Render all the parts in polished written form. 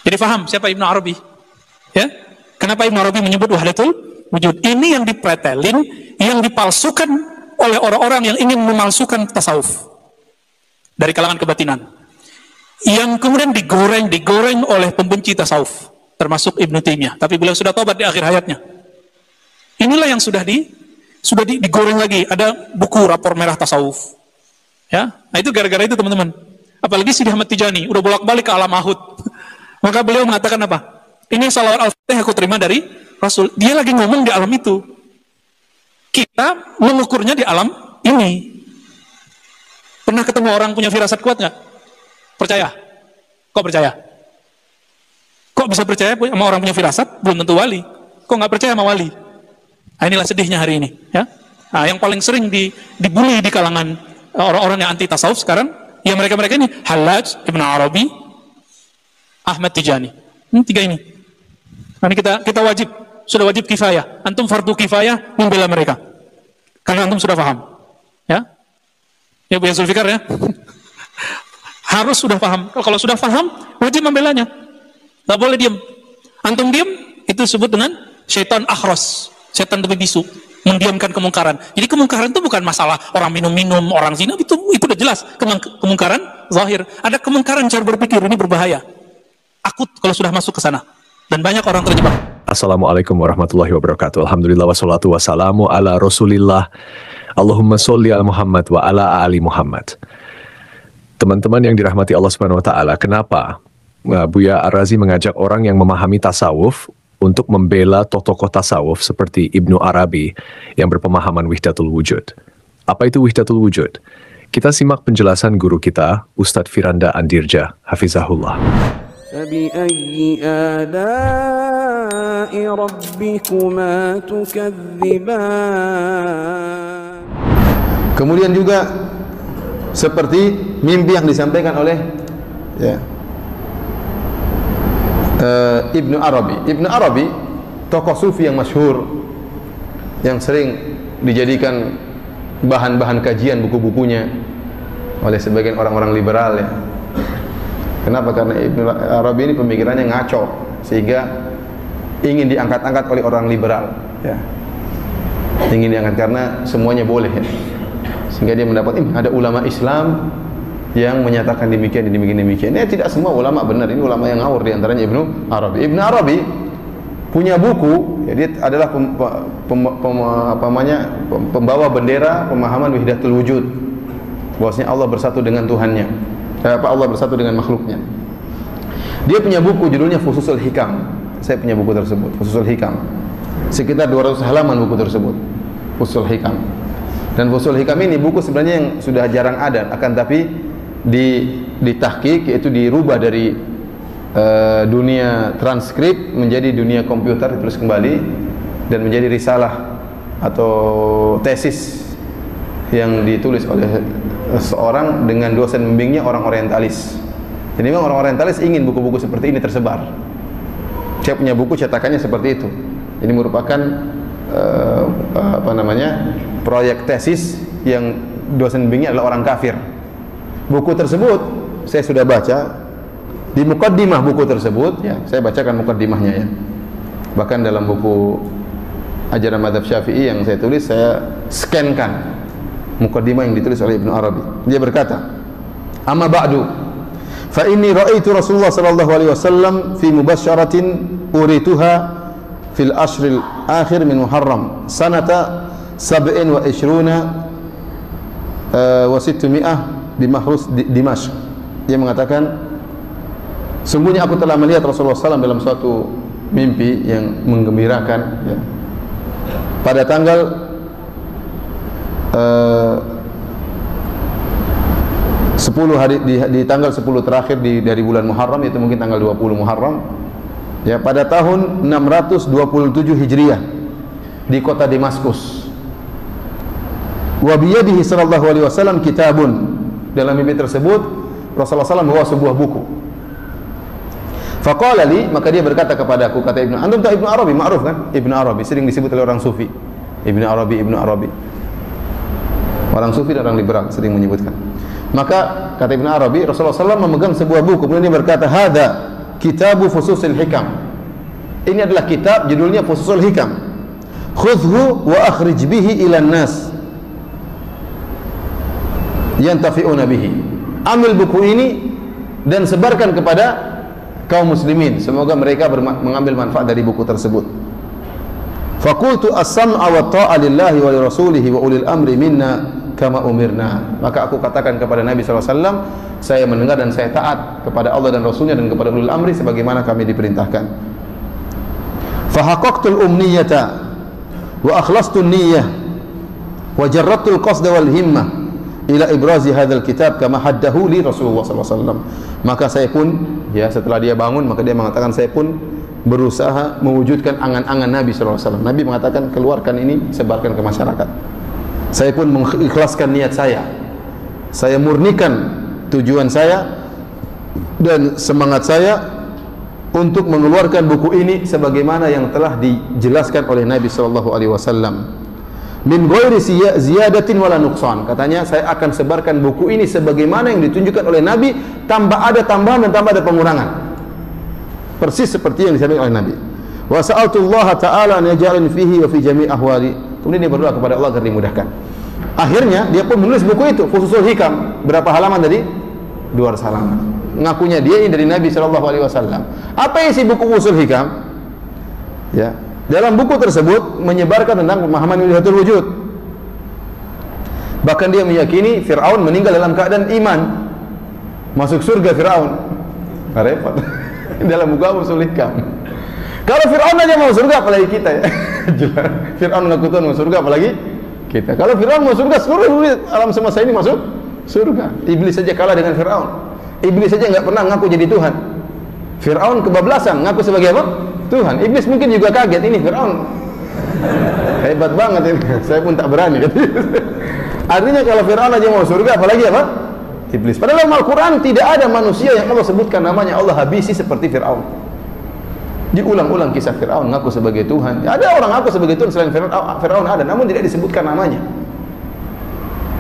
Jadi faham siapa Ibnu Arabi? Ya? Kenapa Ibnu Arabi menyebut wahdatul wujud? Ini yang dipretelin, yang dipalsukan oleh orang-orang yang ingin memalsukan tasawuf dari kalangan kebatinan. Yang kemudian digoreng oleh pembenci tasawuf, termasuk Ibnu Taimiyah. Tapi beliau sudah tobat di akhir hayatnya. Inilah yang sudah digoreng lagi. Ada buku rapor merah tasawuf. Ya, nah itu gara-gara itu teman-teman. Apalagi Sidi Ahmad Tijani udah bolak-balik ke alam mahud. Maka beliau mengatakan apa? Ini salawat al-fatihah aku terima dari Rasul. Dia lagi ngomong di alam itu. Kita mengukurnya di alam ini. Pernah ketemu orang punya firasat kuat nggak? Percaya? Kok percaya? Kok bisa percaya sama orang punya firasat? Belum tentu wali. Kok nggak percaya sama wali? Nah, inilah sedihnya hari ini. Ya. Nah, yang paling sering dibully di kalangan orang-orang yang anti tasawuf sekarang, ya mereka-mereka ini, Hallaj, Ibnu Arabi, Ahmad Tijani. Tiga ini. Nah, ini kita sudah wajib kifayah. Antum fardu kifayah membela mereka. Karena antum sudah paham. Ya. Ya, Bu Zulfikar ya. Harus sudah paham. Kalau sudah paham, wajib membelanya. Gak boleh diam. Antum diam, itu disebut dengan syaitan akhras. Setan tapi bisu. Mendiamkan kemungkaran. Jadi kemungkaran itu bukan masalah orang minum-minum, orang zina. Itu udah jelas. Kemungkaran zahir. Ada kemungkaran cara berpikir. Ini berbahaya. Akut kalau sudah masuk ke sana. Dan banyak orang terjebak. Assalamualaikum warahmatullahi wabarakatuh. Alhamdulillah wassalatu wassalamu ala rasulillah. Allahumma sholli ala Muhammad wa ala ali Muhammad. Teman-teman yang dirahmati Allah Subhanahu wa taala, kenapa Buya Ar-Razi mengajak orang yang memahami tasawuf untuk membela tokoh tasawuf seperti Ibnu Arabi yang berpemahaman wihdatul wujud? Apa itu wihdatul wujud? Kita simak penjelasan guru kita, Ustadz Firanda Andirja, hafizahullah. فَبِأَيِّ آلَاءِ رَبِّكُمَا تُكَذِّبَانِ. Kemudian juga seperti mimpi yang disampaikan oleh Ibnu Arabi. Ibnu Arabi tokoh sufi yang masyhur yang sering dijadikan bahan-bahan kajian buku-bukunya oleh sebagian orang-orang liberal ya. Kenapa? Karena Ibnu Arabi ini pemikirannya ngaco sehingga ingin diangkat-angkat oleh orang liberal ya. Ingin diangkat karena semuanya boleh ya. Sehingga dia mendapat ada ulama Islam yang menyatakan demikian. Ini tidak semua ulama benar, ini ulama yang ngawur, di antaranya Ibnu Arabi. Ibnu Arabi punya buku, ya, dia adalah pembawa bendera pemahaman wahdatul wujud. Bahwasanya Allah bersatu dengan Tuhannya. Allah bersatu dengan makhluknya. Dia punya buku judulnya Fususul Hikam. Saya punya buku tersebut, Fususul Hikam. Sekitar 200 halaman buku tersebut. Fususul Hikam. Dan Fusul Hikam ini buku sebenarnya yang sudah jarang ada, akan tapi ditahqiq, yaitu dirubah dari dunia transkrip menjadi dunia komputer, ditulis kembali dan menjadi risalah atau tesis yang ditulis oleh seorang dengan dosen membimbingnya orang orientalis. Jadi memang orang orientalis ingin buku-buku seperti ini tersebar. Saya punya buku cetakannya seperti itu. Ini merupakan proyek tesis yang dosen bimbingnya adalah orang kafir. Buku tersebut saya sudah baca. Di mukaddimah buku tersebut ya, saya bacakan mukaddimahnya ya. Bahkan dalam buku Ajaran Madzhab Syafi'i yang saya tulis, saya scankan mukaddimah yang ditulis oleh Ibnu Arabi. Dia berkata, "Amma ba'du, fa inni ra'aitu Rasulullah sallallahu alaihi wasallam fi mubasyaratin urituha fil ashril akhir min Muharram sanata 27 wa 600 di Mahrus Dimashq." Dia mengatakan, sungguhnya aku telah melihat Rasulullah SAW dalam suatu mimpi yang menggembirakan ya, pada tanggal 10 hari di tanggal 10 terakhir dari bulan Muharram, itu mungkin tanggal 20 Muharram ya, pada tahun 627 Hijriah di kota Damaskus. Wa biyadihi sallallahu alaihi wasallam kitabun. Dalam mimpi tersebut Rasulullah SAW membawa sebuah buku. Faqala li, maka dia berkata kepadaku, kata Ibnu, antum tahu Ibnu Arabi, ma'ruf kan? Ibnu Arabi sering disebut oleh orang sufi. Ibnu Arabi. Orang sufi dan orang liberal sering menyebutkan. Maka kata Ibnu Arabi, Rasulullah SAW memegang sebuah buku, kemudian dia berkata, "Hadza Kitabu Fususil Hikam. Ini adalah kitab judulnya Fususul Hikam. Khudhu wa akhrij bihi ilan nas yantafi'una bihi. Ambil buku ini dan sebarkan kepada kaum muslimin, semoga mereka mengambil manfaat dari buku tersebut. Faqultu as-sam'a wa ta'a lillahi wa li rasulihi wa ulil amri minna kama umirna. Maka aku katakan kepada Nabi SAW, saya mendengar dan saya taat kepada Allah dan Rasulnya dan kepada ulil amri sebagaimana kami diperintahkan. Fahaqaqtul umniyata wa akhlastun niyyah wa jarratul qasda wal himmah ila ibrazi hadzal kitab kama haddahu li Rasulullah SAW. Maka saya pun, ya, setelah dia bangun, maka dia mengatakan, saya pun berusaha mewujudkan angan-angan Nabi SAW. Nabi mengatakan, keluarkan ini, sebarkan ke masyarakat. Saya pun mengikhlaskan niat saya. Saya murnikan tujuan saya dan semangat saya untuk mengeluarkan buku ini sebagaimana yang telah dijelaskan oleh Nabi SAW. Min ghairi ziyadatin wala nuqsan. Katanya, saya akan sebarkan buku ini sebagaimana yang ditunjukkan oleh Nabi, tanpa ada tambahan dan tanpa ada pengurangan. Persis seperti yang disampaikan oleh Nabi. Wa sa'altullaha ta'ala an yaj'alani fihi wa fi jami' ahwali. Kemudian dia berdoa kepada Allah agar dimudahkan. Akhirnya dia pun menulis buku itu, Fususul Hikam. Berapa halaman tadi? 200 halaman. Ngakunya dia ini dari Nabi SAW. Apa isi buku Fususul Hikam? Ya, dalam buku tersebut menyebarkan tentang pemahaman Wihdatul Wujud. Bahkan dia meyakini Fir'aun meninggal dalam keadaan iman, masuk surga Fir'aun. Repot. Dalam buku Fususul Hikam. Kalau Fir'aun aja mau surga, apalagi kita, ya. Fir'aun mengaku Tuhan mau surga, apalagi kita. Kalau Fir'aun mau surga, seluruh alam semesta ini masuk surga. Iblis saja kalah dengan Fir'aun. Iblis saja nggak pernah ngaku jadi Tuhan. Fir'aun kebablasan, ngaku sebagai apa? Tuhan. Iblis mungkin juga kaget, ini Fir'aun hebat banget ini. Saya pun tak berani. Artinya kalau Fir'aun aja mau surga, apalagi apa? Iblis. Padahal dalam Al-Quran tidak ada manusia yang Allah sebutkan namanya Allah habisi seperti Fir'aun. Diulang-ulang kisah Fir'aun ngaku sebagai Tuhan. Ya, ada orang ngaku sebagai Tuhan selain Fir'aun ada, namun tidak disebutkan namanya.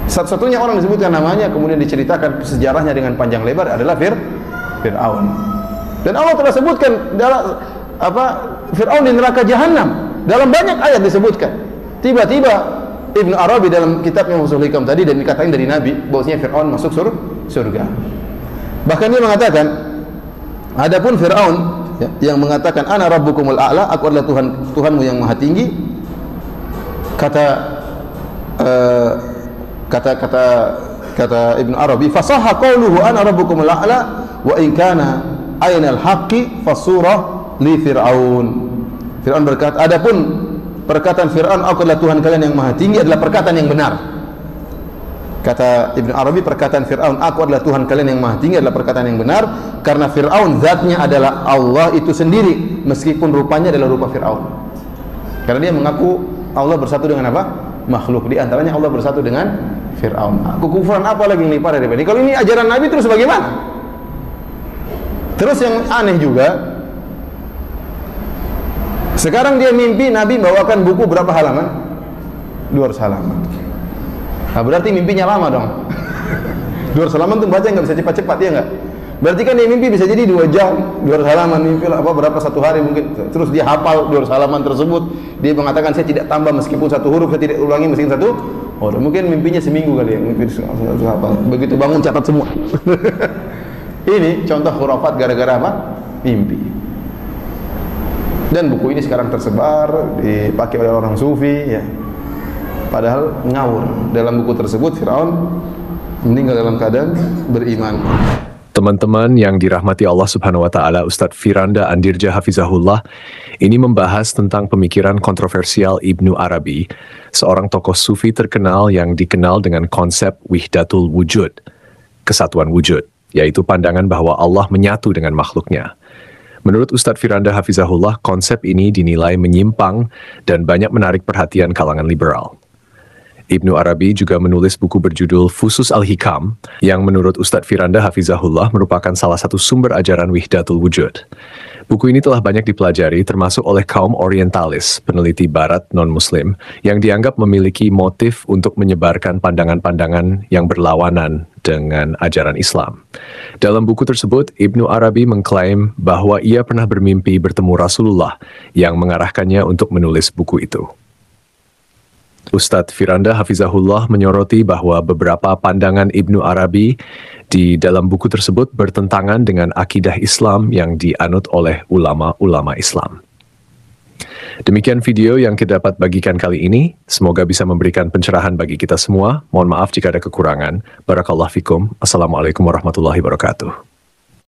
Satu-satunya orang disebutkan namanya kemudian diceritakan sejarahnya dengan panjang lebar adalah Fir'aun. Dan Allah telah sebutkan dalam Fir'aun di neraka Jahannam. Dalam banyak ayat disebutkan. Tiba-tiba Ibnu Arabi dalam kitabnya Fususul Hikam tadi dan dikatain dari Nabi bahwasanya Fir'aun masuk surga. Bahkan dia mengatakan, adapun Fir'aun, ya, yang mengatakan ana rabbukumul a'la, aku adalah Tuhanmu yang maha tinggi, kata Ibnu Arabi, fasahha qauluhu ana rabbukumul a'la wa in kana ainal haqqi fasurah li Fir'aun. Fir'aun berkata, adapun perkataan Fir'aun aku adalah Tuhan kalian yang maha tinggi adalah perkataan yang benar. Kata Ibnu Arabi, perkataan Fir'aun aku adalah Tuhan kalian yang maha tinggi adalah perkataan yang benar, karena Fir'aun zatnya adalah Allah itu sendiri, meskipun rupanya adalah rupa Fir'aun. Karena dia mengaku Allah bersatu dengan apa? Makhluk. Di antaranya Allah bersatu dengan Fir'aun. Kekufuran apa lagi yang lebih parah daripada ini? Kalau ini ajaran Nabi terus bagaimana? Terus yang aneh juga, sekarang dia mimpi Nabi bawakan buku berapa halaman? 200 halaman. Nah, berarti mimpinya lama dong. 200 halaman tuh baca nggak bisa cepat-cepat, ya nggak? Berarti kan dia mimpi bisa jadi 2 jam, 200 halaman mimpi apa berapa satu hari mungkin. Terus dia hafal 200 halaman tersebut. Dia mengatakan saya tidak tambah meskipun satu huruf, saya tidak ulangi meskipun satu huruf. Mungkin mimpinya seminggu kali ya, mimpi hafal. Begitu bangun catat semua. Ini contoh khurafat gara-gara apa? Mimpi. Dan buku ini sekarang tersebar, dipakai oleh orang sufi, ya. Padahal ngawur. Dalam buku tersebut Fir'aun meninggal dalam keadaan beriman. Teman-teman yang dirahmati Allah Subhanahu wa Ta'ala, Ustadz Firanda Andirja Hafizahullah ini membahas tentang pemikiran kontroversial Ibnu Arabi, seorang tokoh sufi terkenal yang dikenal dengan konsep Wihdatul Wujud, kesatuan wujud, yaitu pandangan bahwa Allah menyatu dengan makhluknya. Menurut Ustadz Firanda Hafizahullah, konsep ini dinilai menyimpang dan banyak menarik perhatian kalangan liberal. Ibnu Arabi juga menulis buku berjudul Fusus Al-Hikam, yang menurut Ustadz Firanda Hafizahullah merupakan salah satu sumber ajaran Wihdatul Wujud. Buku ini telah banyak dipelajari termasuk oleh kaum orientalis, peneliti barat non-muslim, yang dianggap memiliki motif untuk menyebarkan pandangan-pandangan yang berlawanan dengan ajaran Islam. Dalam buku tersebut, Ibnu Arabi mengklaim bahwa ia pernah bermimpi bertemu Rasulullah yang mengarahkannya untuk menulis buku itu. Ustadz Firanda Hafizahullah menyoroti bahwa beberapa pandangan Ibnu Arabi di dalam buku tersebut bertentangan dengan akidah Islam yang dianut oleh ulama-ulama Islam. Demikian video yang kita dapat bagikan kali ini. Semoga bisa memberikan pencerahan bagi kita semua. Mohon maaf jika ada kekurangan. Barakallahu fikum. Assalamualaikum warahmatullahi wabarakatuh.